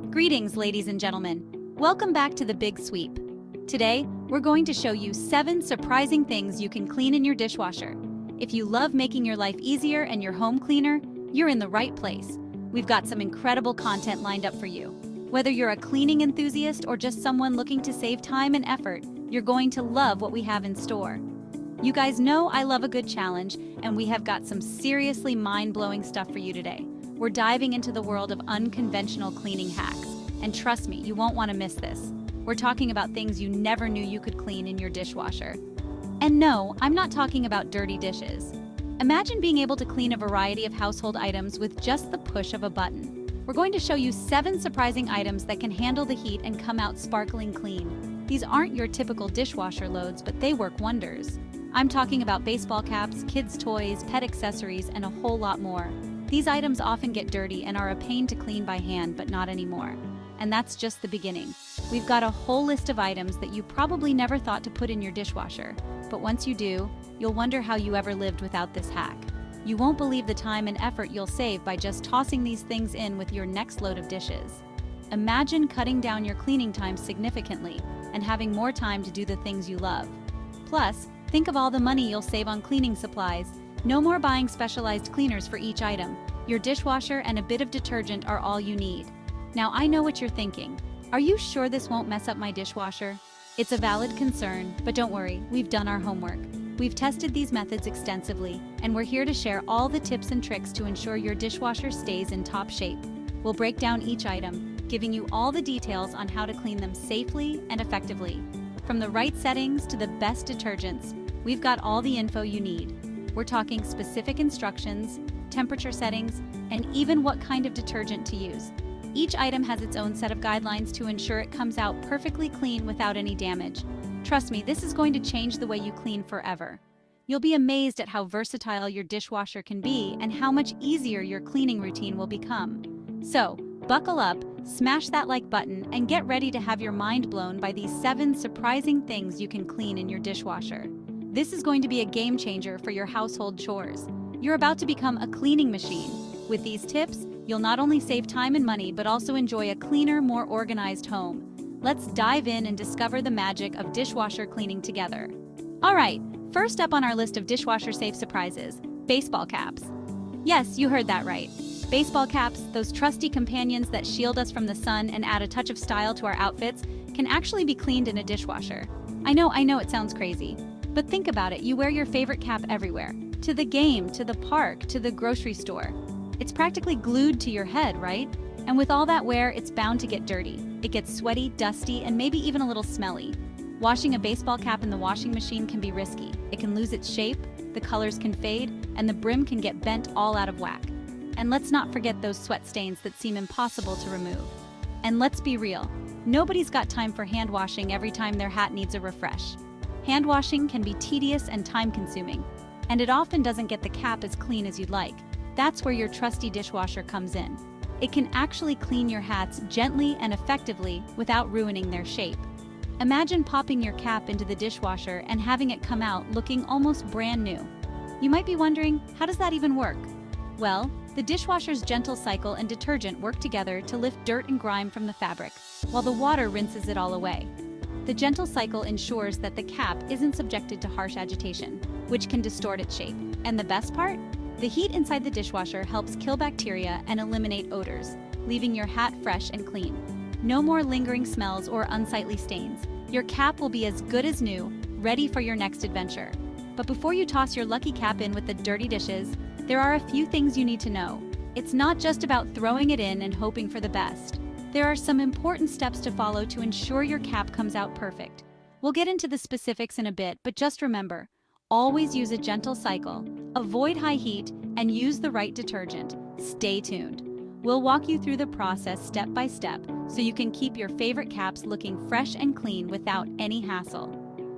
Greetings, ladies and gentlemen. Welcome back to the Big Sweep. Today, we're going to show you 7 surprising things you can clean in your dishwasher. If you love making your life easier and your home cleaner, you're in the right place. We've got some incredible content lined up for you. Whether you're a cleaning enthusiast or just someone looking to save time and effort, you're going to love what we have in store. You guys know I love a good challenge, and we have got some seriously mind-blowing stuff for you today. We're diving into the world of unconventional cleaning hacks, and trust me, you won't want to miss this. We're talking about things you never knew you could clean in your dishwasher. And no, I'm not talking about dirty dishes. Imagine being able to clean a variety of household items with just the push of a button. We're going to show you 7 surprising items that can handle the heat and come out sparkling clean. These aren't your typical dishwasher loads, but they work wonders. I'm talking about baseball caps, kids' toys, pet accessories, and a whole lot more. These items often get dirty and are a pain to clean by hand, but not anymore. And that's just the beginning. We've got a whole list of items that you probably never thought to put in your dishwasher, but once you do, you'll wonder how you ever lived without this hack. You won't believe the time and effort you'll save by just tossing these things in with your next load of dishes. Imagine cutting down your cleaning time significantly and having more time to do the things you love. Plus, think of all the money you'll save on cleaning supplies. No more buying specialized cleaners for each item. Your dishwasher and a bit of detergent are all you need. Now, I know what you're thinking. Are you sure this won't mess up my dishwasher? It's a valid concern, but don't worry, we've done our homework. We've tested these methods extensively, and we're here to share all the tips and tricks to ensure your dishwasher stays in top shape. We'll break down each item, giving you all the details on how to clean them safely and effectively. From the right settings to the best detergents, we've got all the info you need. We're talking specific instructions, temperature settings, and even what kind of detergent to use. Each item has its own set of guidelines to ensure it comes out perfectly clean without any damage. Trust me, this is going to change the way you clean forever. You'll be amazed at how versatile your dishwasher can be and how much easier your cleaning routine will become. So, buckle up, smash that like button, and get ready to have your mind blown by these 7 surprising things you can clean in your dishwasher. This is going to be a game changer for your household chores. You're about to become a cleaning machine. With these tips, you'll not only save time and money, but also enjoy a cleaner, more organized home. Let's dive in and discover the magic of dishwasher cleaning together. All right, first up on our list of dishwasher-safe surprises, baseball caps. Yes, you heard that right. Baseball caps, those trusty companions that shield us from the sun and add a touch of style to our outfits, can actually be cleaned in a dishwasher. I know it sounds crazy, but think about it, you wear your favorite cap everywhere. To the game, to the park, to the grocery store. It's practically glued to your head, right? And with all that wear, it's bound to get dirty. It gets sweaty, dusty, and maybe even a little smelly. Washing a baseball cap in the washing machine can be risky. It can lose its shape, the colors can fade, and the brim can get bent all out of whack. And let's not forget those sweat stains that seem impossible to remove. And let's be real, nobody's got time for hand washing every time their hat needs a refresh. Hand washing can be tedious and time-consuming, and it often doesn't get the cap as clean as you'd like. That's where your trusty dishwasher comes in. It can actually clean your hats gently and effectively without ruining their shape. Imagine popping your cap into the dishwasher and having it come out looking almost brand new. You might be wondering, how does that even work? Well, the dishwasher's gentle cycle and detergent work together to lift dirt and grime from the fabric, while the water rinses it all away. The gentle cycle ensures that the cap isn't subjected to harsh agitation, which can distort its shape. And the best part? The heat inside the dishwasher helps kill bacteria and eliminate odors, leaving your hat fresh and clean. No more lingering smells or unsightly stains. Your cap will be as good as new, ready for your next adventure. But before you toss your lucky cap in with the dirty dishes, there are a few things you need to know. It's not just about throwing it in and hoping for the best. There are some important steps to follow to ensure your cap comes out perfect. We'll get into the specifics in a bit, but just remember, always use a gentle cycle, avoid high heat, and use the right detergent. Stay tuned. We'll walk you through the process step by step so you can keep your favorite caps looking fresh and clean without any hassle.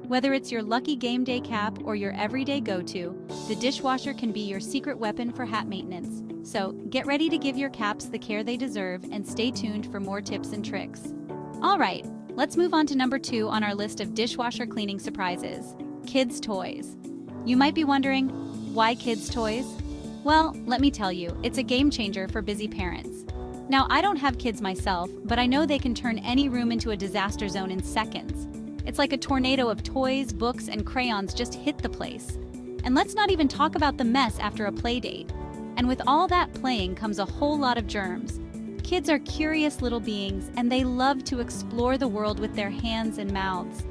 Whether it's your lucky game day cap or your everyday go-to, the dishwasher can be your secret weapon for hat maintenance. So get ready to give your caps the care they deserve and stay tuned for more tips and tricks. All right, let's move on to number 2 on our list of dishwasher cleaning surprises. Kids' toys. You might be wondering, why kids' toys? Well, let me tell you, it's a game changer for busy parents. Now, I don't have kids myself, but I know they can turn any room into a disaster zone in seconds. It's like a tornado of toys, books, and crayons just hit the place. And let's not even talk about the mess after a play date. And with all that playing comes a whole lot of germs. Kids are curious little beings, and they love to explore the world with their hands and mouths.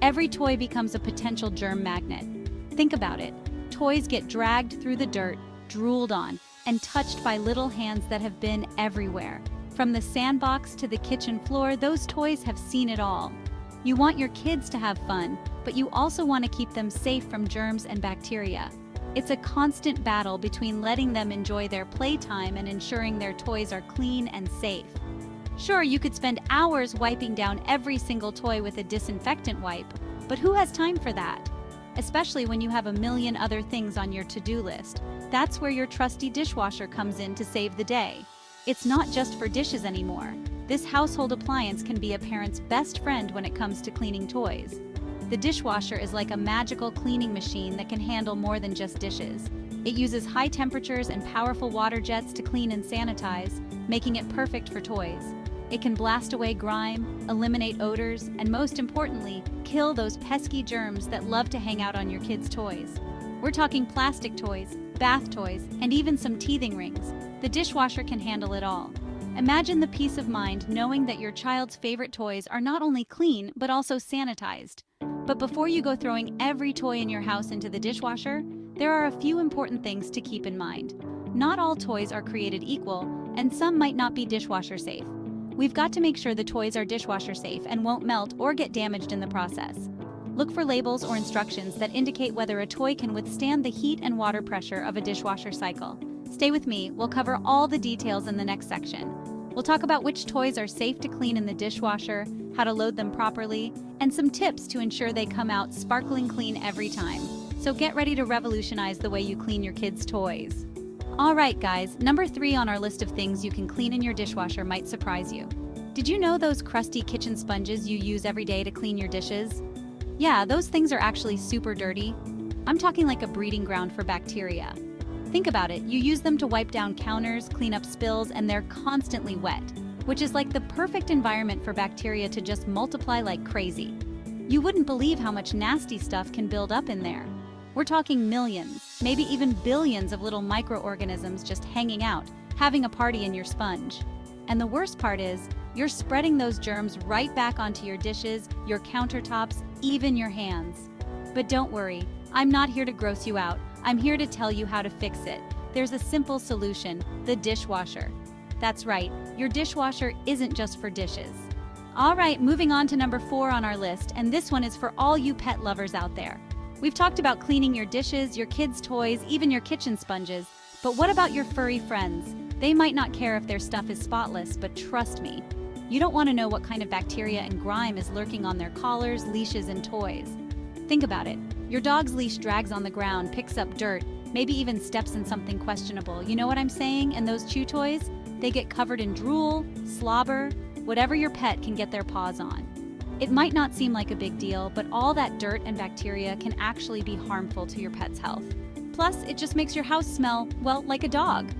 Every toy becomes a potential germ magnet. Think about it. Toys get dragged through the dirt, drooled on, and touched by little hands that have been everywhere. From the sandbox to the kitchen floor, those toys have seen it all. You want your kids to have fun, but you also want to keep them safe from germs and bacteria. It's a constant battle between letting them enjoy their playtime and ensuring their toys are clean and safe. Sure, you could spend hours wiping down every single toy with a disinfectant wipe, but who has time for that? Especially when you have a million other things on your to-do list. That's where your trusty dishwasher comes in to save the day. It's not just for dishes anymore. This household appliance can be a parent's best friend when it comes to cleaning toys. The dishwasher is like a magical cleaning machine that can handle more than just dishes. It uses high temperatures and powerful water jets to clean and sanitize, making it perfect for toys. It can blast away grime, eliminate odors, and most importantly, kill those pesky germs that love to hang out on your kids' toys. We're talking plastic toys, bath toys, and even some teething rings. The dishwasher can handle it all. Imagine the peace of mind knowing that your child's favorite toys are not only clean, but also sanitized. But before you go throwing every toy in your house into the dishwasher, there are a few important things to keep in mind. Not all toys are created equal, and some might not be dishwasher safe. We've got to make sure the toys are dishwasher safe and won't melt or get damaged in the process. Look for labels or instructions that indicate whether a toy can withstand the heat and water pressure of a dishwasher cycle. Stay with me, we'll cover all the details in the next section. We'll talk about which toys are safe to clean in the dishwasher, how to load them properly, and some tips to ensure they come out sparkling clean every time. So get ready to revolutionize the way you clean your kids' toys. Alright guys, number 3 on our list of things you can clean in your dishwasher might surprise you. Did you know those crusty kitchen sponges you use every day to clean your dishes? Yeah, those things are actually super dirty. I'm talking like a breeding ground for bacteria. Think about it, you use them to wipe down counters, clean up spills, and they're constantly wet, which is like the perfect environment for bacteria to just multiply like crazy. You wouldn't believe how much nasty stuff can build up in there. We're talking millions, maybe even billions of little microorganisms just hanging out, having a party in your sponge. And the worst part is, you're spreading those germs right back onto your dishes, your countertops, even your hands. But don't worry, I'm not here to gross you out. I'm here to tell you how to fix it. There's a simple solution, the dishwasher. That's right, your dishwasher isn't just for dishes. All right, moving on to number 4 on our list, and this one is for all you pet lovers out there. We've talked about cleaning your dishes, your kids' toys, even your kitchen sponges, but what about your furry friends? They might not care if their stuff is spotless, but trust me, you don't want to know what kind of bacteria and grime is lurking on their collars, leashes, and toys. Think about it. Your dog's leash drags on the ground, picks up dirt, maybe even steps in something questionable. You know what I'm saying? And those chew toys? They get covered in drool, slobber, whatever your pet can get their paws on. It might not seem like a big deal, but all that dirt and bacteria can actually be harmful to your pet's health. Plus, it just makes your house smell, well, like a dog.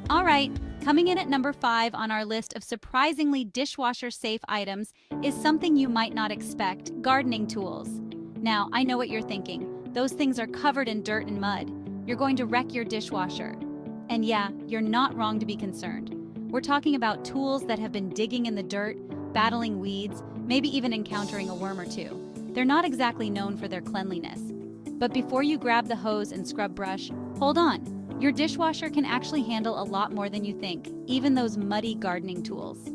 All right, coming in at number 5 on our list of surprisingly dishwasher-safe items is something you might not expect, gardening tools. Now, I know what you're thinking. Those things are covered in dirt and mud. You're going to wreck your dishwasher. And yeah, you're not wrong to be concerned. We're talking about tools that have been digging in the dirt, battling weeds, maybe even encountering a worm or two. They're not exactly known for their cleanliness. But before you grab the hose and scrub brush, hold on. Your dishwasher can actually handle a lot more than you think, even those muddy gardening tools.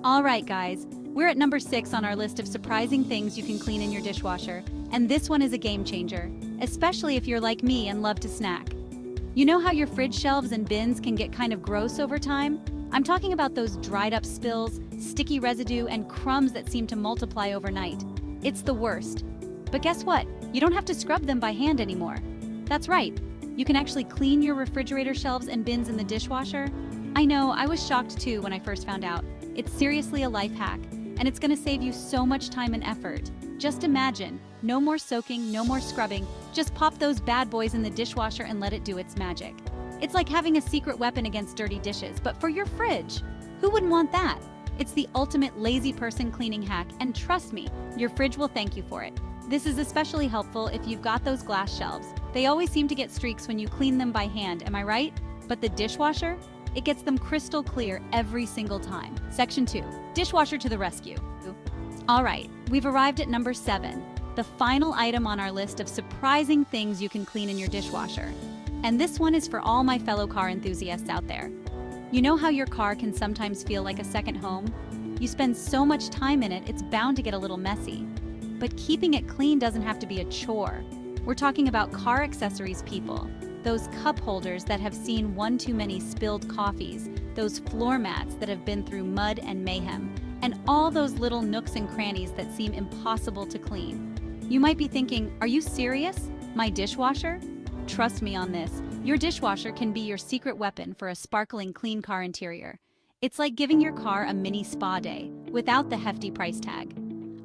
All right, guys, we're at number 6 on our list of surprising things you can clean in your dishwasher, and this one is a game changer, especially if you're like me and love to snack. You know how your fridge shelves and bins can get kind of gross over time? I'm talking about those dried up spills, sticky residue, and crumbs that seem to multiply overnight. It's the worst. But guess what? You don't have to scrub them by hand anymore. That's right. You can actually clean your refrigerator shelves and bins in the dishwasher. I know, I was shocked too when I first found out. It's seriously a life hack, and it's gonna save you so much time and effort. Just imagine, no more soaking, no more scrubbing, just pop those bad boys in the dishwasher and let it do its magic. It's like having a secret weapon against dirty dishes, but for your fridge. Who wouldn't want that? It's the ultimate lazy person cleaning hack, and trust me, your fridge will thank you for it. This is especially helpful if you've got those glass shelves. They always seem to get streaks when you clean them by hand, am I right? But the dishwasher? It gets them crystal clear every single time. Section 2. Dishwasher to the rescue. All right, we've arrived at number 7, the final item on our list of surprising things you can clean in your dishwasher. And this one is for all my fellow car enthusiasts out there. You know how your car can sometimes feel like a second home? You spend so much time in it, it's bound to get a little messy. But keeping it clean doesn't have to be a chore. We're talking about car accessories, people. Those cup holders that have seen one too many spilled coffees, those floor mats that have been through mud and mayhem, and all those little nooks and crannies that seem impossible to clean. You might be thinking, are you serious? My dishwasher? Trust me on this. Your dishwasher can be your secret weapon for a sparkling clean car interior. It's like giving your car a mini spa day without the hefty price tag.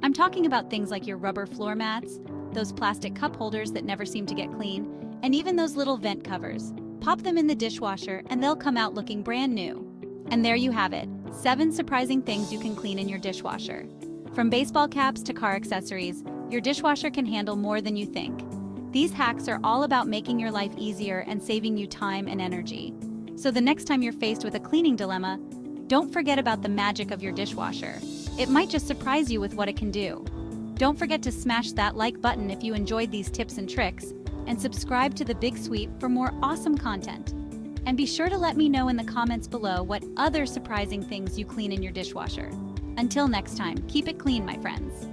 I'm talking about things like your rubber floor mats, those plastic cup holders that never seem to get clean, and even those little vent covers. Pop them in the dishwasher and they'll come out looking brand new. And there you have it, 7 surprising things you can clean in your dishwasher. From baseball caps to car accessories, your dishwasher can handle more than you think. These hacks are all about making your life easier and saving you time and energy. So the next time you're faced with a cleaning dilemma, don't forget about the magic of your dishwasher. It might just surprise you with what it can do. Don't forget to smash that like button if you enjoyed these tips and tricks, and subscribe to The Big Sweep for more awesome content. And be sure to let me know in the comments below what other surprising things you clean in your dishwasher. Until next time, keep it clean, my friends.